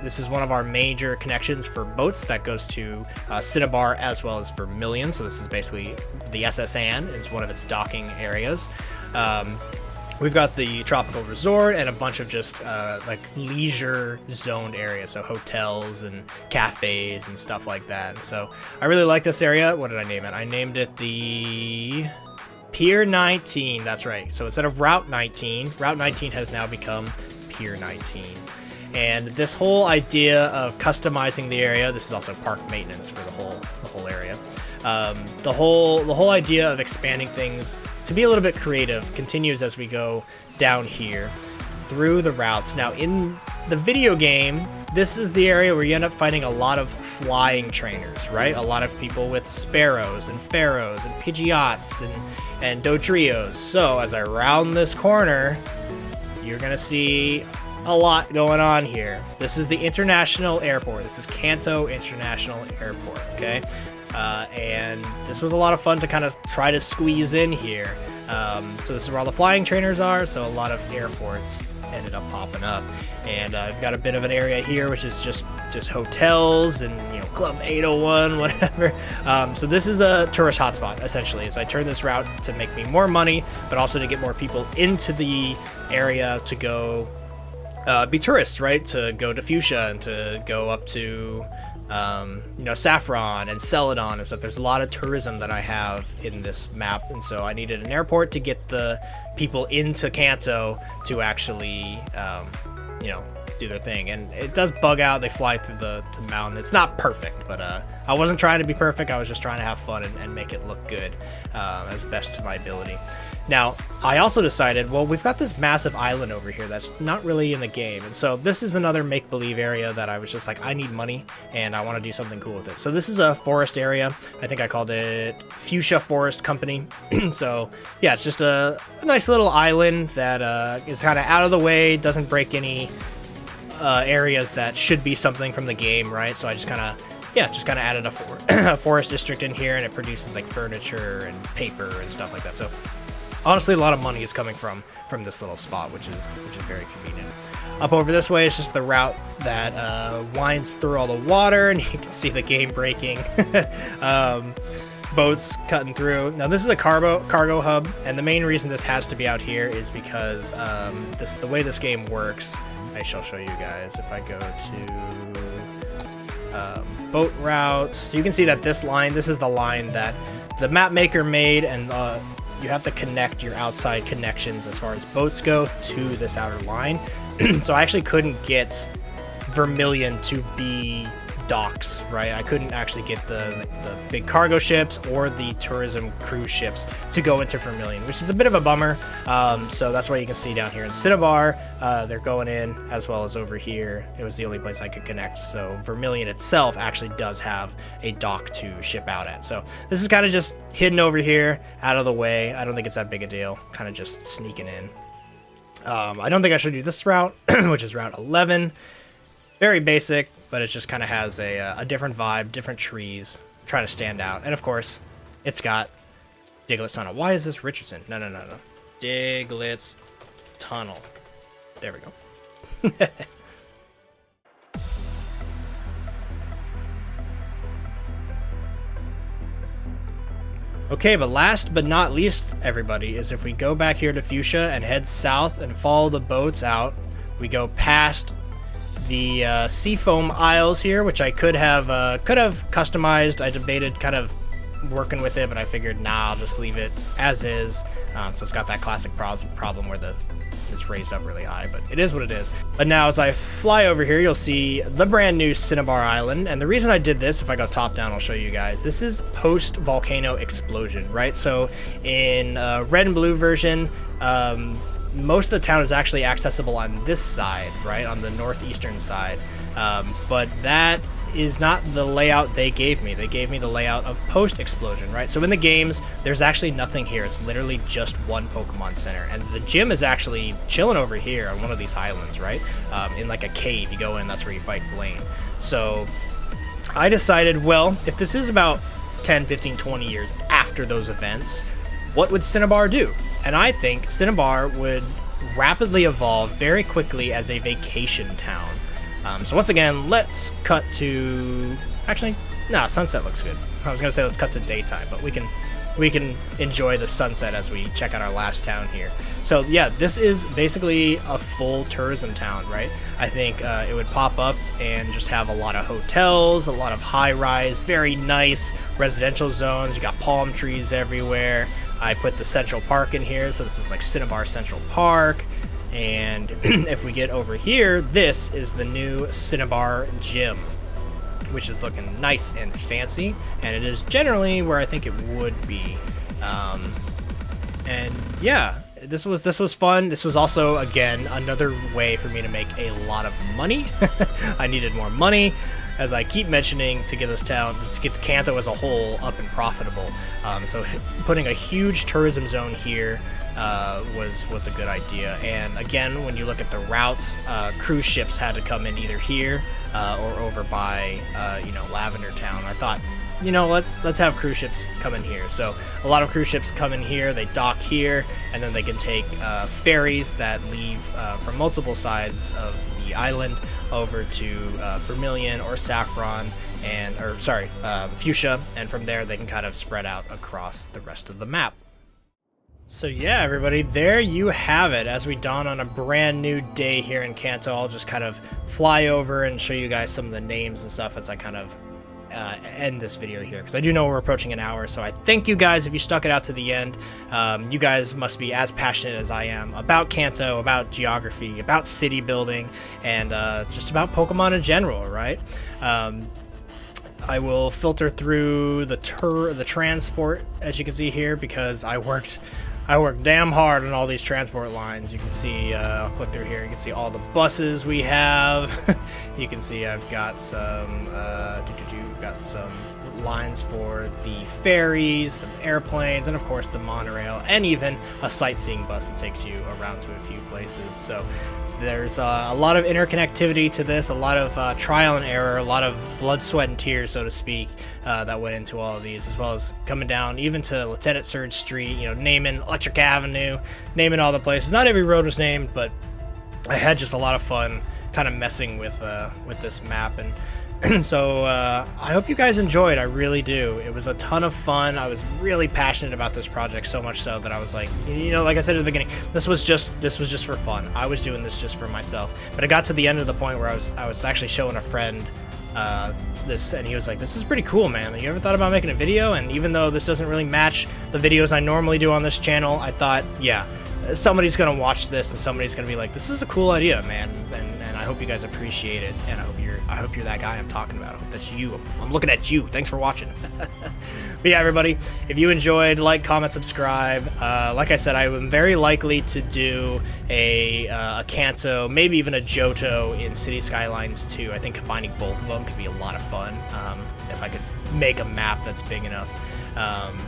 A: this is one of our major connections for boats that goes to Cinnabar as well as Vermilion. So this is basically the SS Anne is one of its docking areas. We've got the tropical resort and a bunch of just like leisure zoned areas, so hotels and cafes and stuff like that. So I really like this area. What did I name it? I named it the Pier 19. That's right. So instead of Route 19, Route 19 has now become Pier 19. And this whole idea of customizing the area, this is also park maintenance for the whole area. The whole idea of expanding things to be a little bit creative continues as we go down here through the routes. Now in the video game, this is the area where you end up fighting a lot of flying trainers, right? A lot of people with sparrows and pharaohs and pidgeots and dodrios. So as I round this corner, you're gonna see a lot going on here. This is the international airport. This is Kanto International Airport, okay? And this was a lot of fun to kind of try to squeeze in here. So this is where all the flying trainers are, so a lot of airports ended up popping up. And I've got a bit of an area here which is just hotels and, you know, Club 801, whatever. So this is a tourist hotspot, essentially, as I turn this route to make me more money, but also to get more people into the area to go be tourists, right? To go to Fuchsia and to go up to you know, Saffron and Celadon and stuff. There's a lot of tourism that I have in this map, and so I needed an airport to get the people into Kanto to actually, you know, do their thing. And it does bug out. They fly through the mountain. It's not perfect, but I wasn't trying to be perfect. I was just trying to have fun and make it look good as best to my ability. Now, I also decided, well, we've got this massive island over here that's not really in the game. And so this is another make-believe area that I was just like, I need money and I want to do something cool with it. So this is a forest area. I think I called it Fuchsia Forest Company. So yeah, it's just a nice little island that is kind of out of the way, doesn't break any areas that should be something from the game, right? So I just kind of added a forest district in here, and it produces like furniture and paper and stuff like that. So honestly, a lot of money is coming from this little spot, which is very convenient. Up over this way, it's just the route that winds through all the water, and you can see the game breaking. Boats cutting through. Now this is a cargo hub, and the main reason this has to be out here is because the way this game works. I shall show you guys. If I go to boat routes, you can see that this is the line that the map maker made, and you have to connect your outside connections as far as boats go to this outer line. So I actually couldn't get Vermilion to be docks, right? I couldn't actually get the big cargo ships or the tourism cruise ships to go into Vermilion, which is a bit of a bummer. So that's why you can see down here in Cinnabar, they're going in, as well as over here. It was the only place I could connect. So Vermilion itself actually does have a dock to ship out at. So this is kind of just hidden over here, out of the way. I don't think it's that big a deal. Kind of just sneaking in. I don't think I should do this route, which is Route 11. Very basic, but it just kind of has a different vibe, different trees, trying to stand out. And of course, it's got Diglett's Tunnel. Why is this Richardson? No. Diglett's Tunnel. There we go. Okay, but last but not least, everybody, is if we go back here to Fuchsia and head south and follow the boats out, we go past the Seafoam Isles here, which I could have customized. I debated kind of working with it, but I figured, nah, I'll just leave it as is. So it's got that classic problem where it's raised up really high, but it is what it is. But now as I fly over here, you'll see the brand new Cinnabar Island. And the reason I did this, if I go top down, I'll show you guys. This is post-volcano explosion, right? So in red and blue version, most of the town is actually accessible on this side, right, on the northeastern side, but that is not the layout they gave me. They gave me the layout of post-explosion, right? So in the games, there's actually nothing here. It's literally just one Pokemon Center, and the gym is actually chilling over here on one of these islands, right, in like a cave. You go in, that's where you fight Blaine. So I decided, well, if this is about 10, 15, 20 years after those events, what would Cinnabar do? And I think Cinnabar would rapidly evolve very quickly as a vacation town. So once again, let's cut to... Actually, no, sunset looks good. I was going to say let's cut to daytime, but we can enjoy the sunset as we check out our last town here. So yeah, this is basically a full tourism town, right? I think it would pop up and just have a lot of hotels, a lot of high-rise, very nice residential zones. You got palm trees everywhere. I put the Central Park in here, so this is like Cinnabar Central Park. And if we get over here, this is the new Cinnabar Gym, which is looking nice and fancy, and it is generally where I think it would be. And yeah, this was fun. This was also, again, another way for me to make a lot of money. I needed more money, as I keep mentioning, to get this town, to get Kanto as a whole up and profitable. So putting a huge tourism zone here was a good idea. And again, when you look at the routes, cruise ships had to come in either here or over by Lavender Town. I thought, let's have cruise ships come in here. So a lot of cruise ships come in here, they dock here, and then they can take ferries that leave from multiple sides of the island over to Vermilion or Saffron, Fuchsia, and from there they can kind of spread out across the rest of the map. So yeah, everybody, there you have it. As we dawn on a brand new day here in Kanto, I'll just kind of fly over and show you guys some of the names and stuff as I kind of end this video here, because I do know we're approaching an hour. So I thank you guys if you stuck it out to the end. You guys must be as passionate as I am about Kanto, about geography, about city building, and just about Pokemon in general, right? I will filter through the transport, as you can see here, because I worked damn hard on all these transport lines. You can see, I'll click through here, you can see all the buses we have. You can see I've got some, lines for the ferries, some airplanes, and of course the monorail, and even a sightseeing bus that takes you around to a few places. So there's a lot of interconnectivity to this, a lot of trial and error, a lot of blood, sweat, and tears, so to speak, that went into all of these, as well as coming down even to Lieutenant Surge Street, you know, naming Electric Avenue, naming all the places. Not every road was named, but I had just a lot of fun kind of messing with this map. And so I hope you guys enjoyed. I really do. It was a ton of fun. I was really passionate about this project, so much so that I was like, you know, like I said at the beginning, this was just for fun. I was doing this just for myself. But it got to the end of the point where I was actually showing a friend this, and he was like, this is pretty cool, man. You ever thought about making a video? And even though this doesn't really match the videos I normally do on this channel, I thought, yeah, somebody's gonna watch this and somebody's gonna be like, this is a cool idea, man. And I hope you guys appreciate it, and I hope you're that guy I'm talking about. I hope that's you. I'm looking at you. Thanks for watching. But yeah, everybody, if you enjoyed, like, comment, subscribe. Like I said, I am very likely to do a Kanto, maybe even a Johto in Cities Skylines 2. I think combining both of them could be a lot of fun, if I could make a map that's big enough.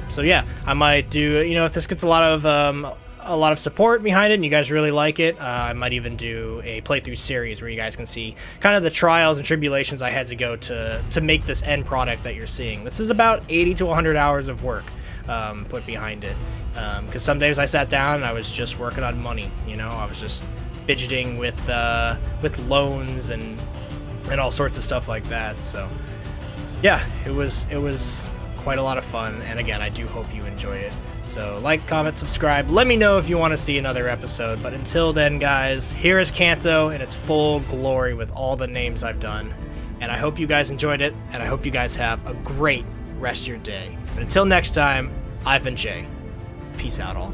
A: So yeah, I might do, you know, if this gets a lot of support behind it and you guys really like it, I might even do a playthrough series where you guys can see kind of the trials and tribulations I had to go to make this end product that you're seeing. This is about 80 to 100 hours of work put behind it, because some days I sat down and I was just working on money. You know, I was just fidgeting with loans and all sorts of stuff like that. So yeah, it was quite a lot of fun, and again, I do hope you enjoy it. So like, comment, subscribe, let me know if you want to see another episode. But until then, guys, here is Kanto in its full glory with all the names I've done, and I hope you guys enjoyed it, and I hope you guys have a great rest of your day. But until next time, I've been Jay. Peace out, all.